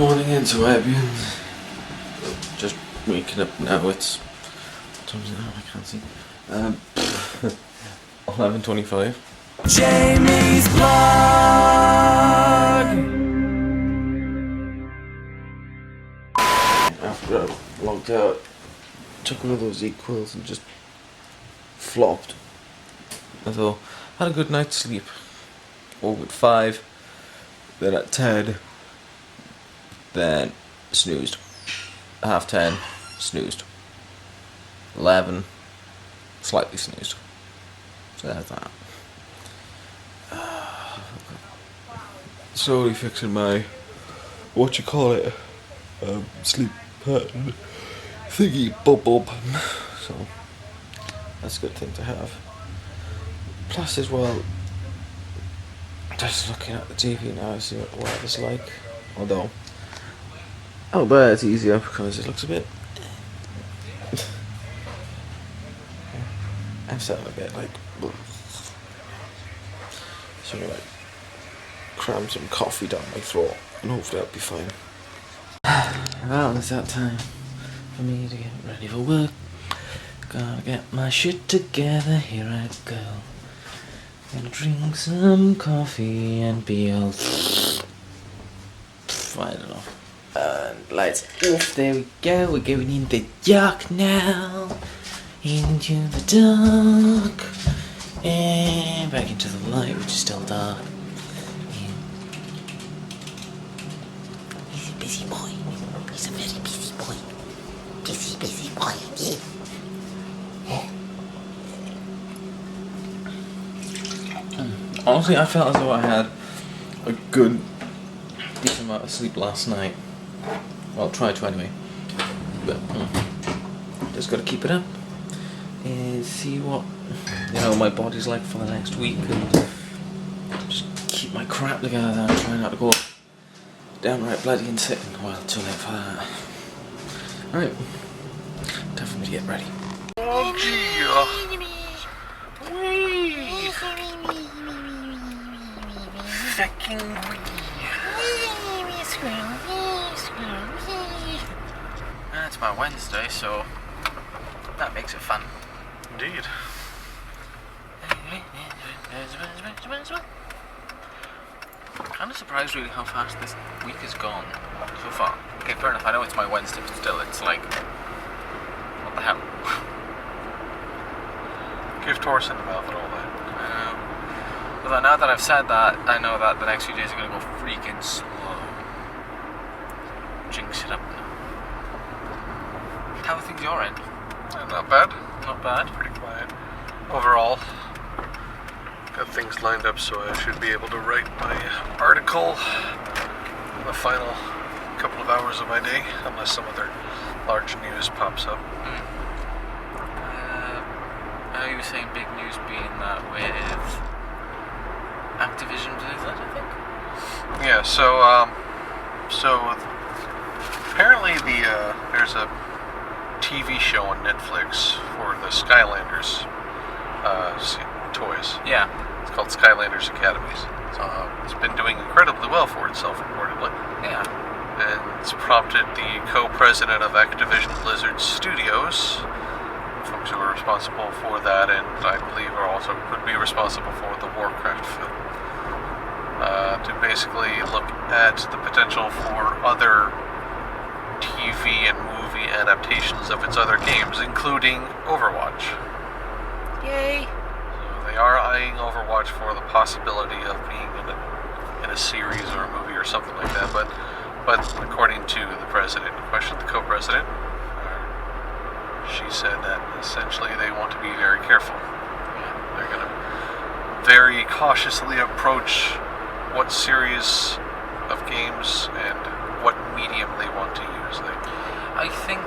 morning into Airbnb. Just waking up now. It's what time is it now? I can't see. 11:25. Jamie's blog. After I logged out, took one of those equals and just flopped. I thought had a good night's sleep. Woke at 5, then at 10, then snoozed. 10:30, snoozed. 11, slightly snoozed. So that's that. Slowly fixing my sleep pattern thingy bob. So that's a good thing to have. Plus as well, just looking at the TV now to see what it's like. Although there it's easier because it looks a bit I'm sounding a bit like sort of like cram some coffee down my throat and hopefully that'll be fine. Well, it's that time for me to get ready for work. Gotta get my shit together, here I go. Gonna drink some coffee and be all I don't know. And lights off, there we go, we're going in the dark now. Into the dark. And back into the light, which is still dark. He's a busy boy. He's a very busy boy. Busy boy. Honestly, I felt as though I had a good, decent amount of sleep last night. Well, tried to anyway. But just got to keep it up and see what my body's like for the next week, and just keep my crap together and try not to go downright bloody insane. Well, too late for that. Alright, time for me to get ready. Oh gee, fucking it's my Wednesday, so that makes it fun. Indeed. Kind of surprised really how fast this week has gone so far. Okay, fair enough, I know it's my Wednesday, but still, it's like, what the hell? Give Taurus in the mouth and all that. Although now that I've said that, I know that the next few days are going to go freaking slow. Jinx it up. How are things your end? Not bad. Not bad. Pretty quiet. Overall, got things lined up so I should be able to write my article in the final couple of hours of my day, unless some other large news pops up. You were saying big news being that with Activision Blizzard, I think? Yeah, so apparently there's a TV show on Netflix for the Skylanders toys. Yeah. It's called Skylanders Academies. It's been doing incredibly well for itself, reportedly. Yeah. And it's prompted the co-president of Activision Blizzard Studios, folks who are responsible for that, and I believe would be responsible for the Warcraft film, to basically look at the potential for other TV and movie adaptations of its other games, including Overwatch. Yay! So they are eyeing Overwatch for the possibility of being in a series or a movie or something like that, but according to the president in question, the co-president, she said that essentially they want to be very careful. They're going to very cautiously approach what series of games and what medium they want to use. I think,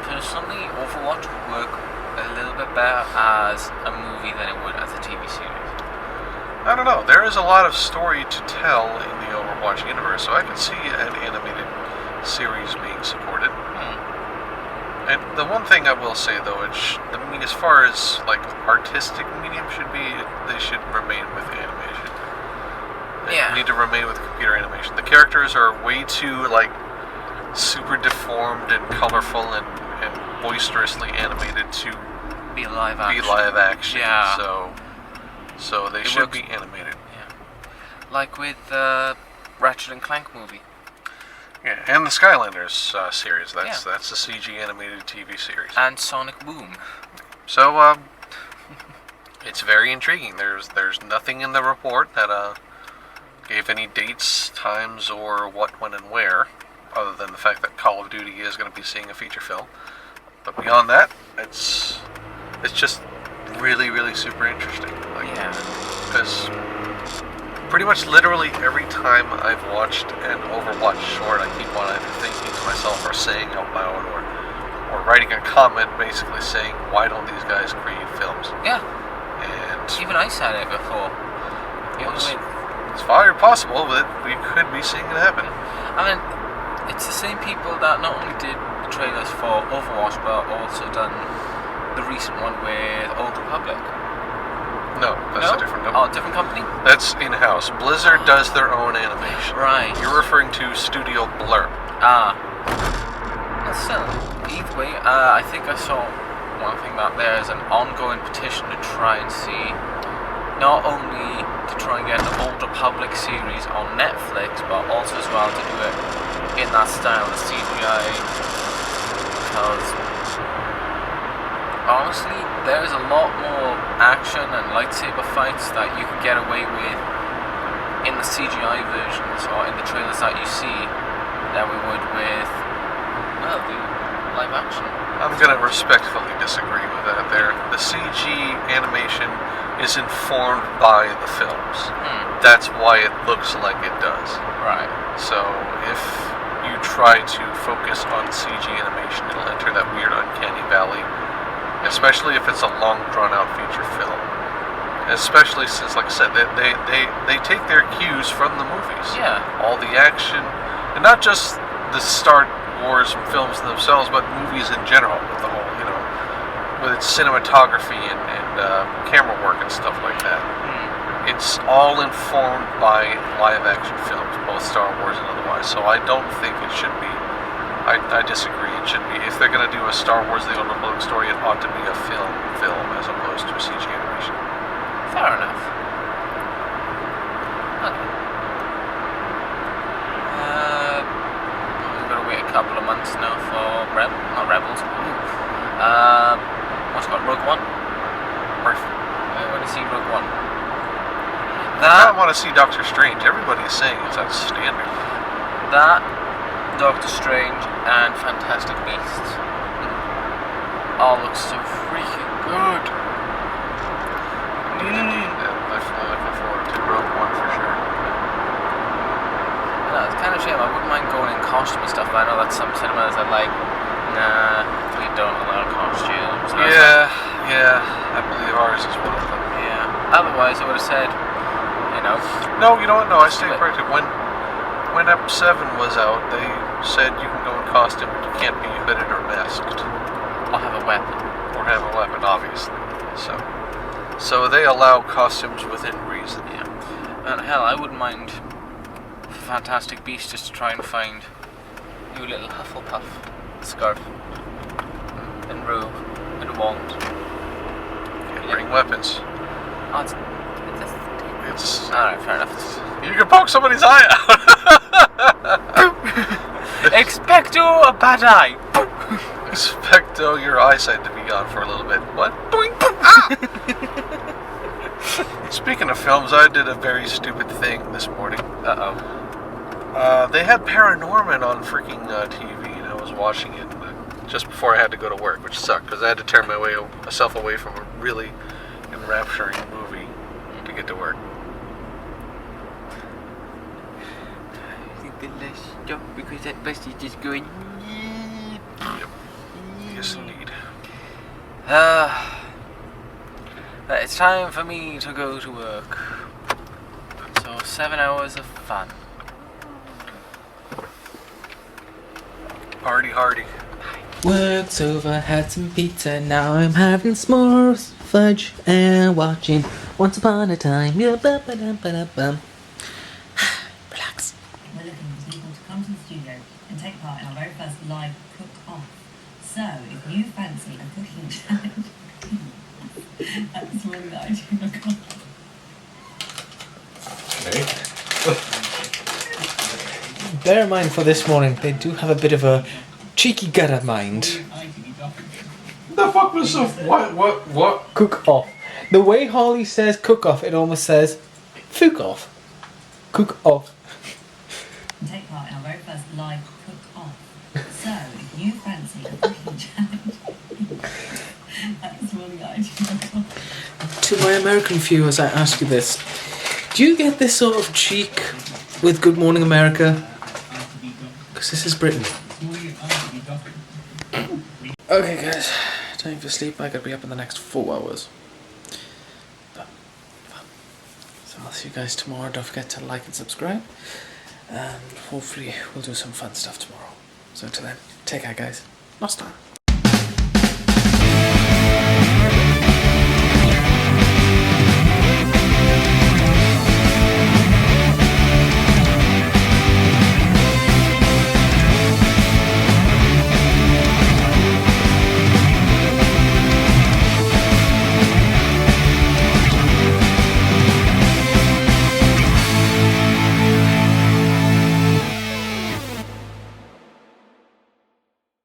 personally, Overwatch would work a little bit better as a movie than it would as a TV series. I don't know. There is a lot of story to tell in the Overwatch universe, so I can see an animated series being supported. And the one thing I will say, though, as far as like artistic medium should be, they should remain with animation. They Yeah. need to remain with computer animation. The characters are way too, like, super deformed and colorful and boisterously animated to Be live action. be live action. Yeah. So they should be animated. Yeah. Like with the Ratchet and Clank movie. Yeah, and the Skylanders series. That's Yeah. the CG animated TV series. And Sonic Boom. So it's very intriguing. There's nothing in the report that gave any dates, times, or what, when, and where, other than the fact that Call of Duty is going to be seeing a feature film. But beyond that, it's just really, really super interesting. Like, Yeah. because pretty much literally every time I've watched an Overwatch short, I keep on either thinking to myself or saying out loud or writing a comment basically saying, why don't these guys create films? Yeah. And Even I said it before. it's very possible that we could be seeing it happen. I mean, it's the same people that not only did the trailers for Overwatch, but also done the recent one with Old Republic. No, that's No? a different Oh, company. different company? That's in-house. Blizzard does their own animation. Right. You're referring to Studio Blur. Ah. Well, still, either way, I think I saw one thing that there's an ongoing petition to try and see, not only to try and get an Old Republic series on Netflix, but also as well to do it in that style of CGI. Because honestly, there's a lot more action and lightsaber fights that you can get away with in the CGI versions or in the trailers that you see than we would with, well, the live action. I'm going to respectfully disagree with that there. The CG animation is informed by the films. That's why it looks like it does. Right. So if you try to focus on CG animation, it'll enter that weird uncanny valley, especially if it's a long drawn out feature film. Especially since, like I said, they take their cues from the movies. Yeah. All the action, and not just the Star Wars films themselves, but movies in general, with the whole, with its cinematography and camera work and stuff like that. It's all informed by live action films, both Star Wars and otherwise. So I don't think it should be. I disagree. It should be, if they're going to do a Star Wars The Old Republic story, it ought to be a film as opposed to a CG animation. Fair enough. Okay. We've got to wait a couple of months now for not Rebels. What's it called? Rogue One. I want to see Rogue One. I want to see Doctor Strange. Everybody is saying it's outstanding. That, Doctor Strange, and Fantastic Beasts all look so freaking good. Indeed. Definitely looking forward to Rogue One for sure. It's kind of a shame. I wouldn't mind going in costume and stuff, but I know that some cinemas are like, nah, we don't allow costumes. And Yeah. I believe ours is one of them. Yeah. Otherwise, I would have said, No, you know what? No, I stand corrected. When Ep 7 was out, they said you can go in costume, but you can't be hooded or masked. I'll have a weapon. Or have a weapon, obviously. So they allow costumes within reason. Yeah. And hell, I wouldn't mind Fantastic Beasts just to try and find new little Hufflepuff scarf and robe and wand. Bring weapons. Oh, It's alright, fair enough. you can poke somebody's eye out. Expecto a bad eye. Expecto your eyesight to be gone for a little bit. What? Doink! Speaking of films, I did a very stupid thing this morning. They had Paranorman on freaking TV, and I was watching it just before I had to go to work, which sucked because I had to tear myself away from a really enrapturing movie to get to work. Because that bus is just going. Yep. Yes, indeed. It's time for me to go to work. So 7 hours of fun. Party hardy. Work's over, had some pizza, now I'm having s'mores, fudge, and watching Once Upon a Time. Yeah, ba-ba-dum-ba-dum-bum. studio and take part in our very first live cook-off. So, if you fancy a cooking challenge, that's one that I do look on. Bear in mind for this morning, they do have a bit of a cheeky gutter mind. The fuck was so what? Cook off. The way Holly says cook off, it almost says fook off. Cook off. And take part in our very first live cook-off. So, if you fancy a cooking challenge, that's one that I do look on. To my American viewers, I ask you this. Do you get this sort of cheek with Good Morning America? Because this is Britain. Okay guys, time for sleep. I gotta be up in the next 4 hours. So I'll see you guys tomorrow. Don't forget to like and subscribe. And hopefully we'll do some fun stuff tomorrow. So till then, take care guys. Nostar.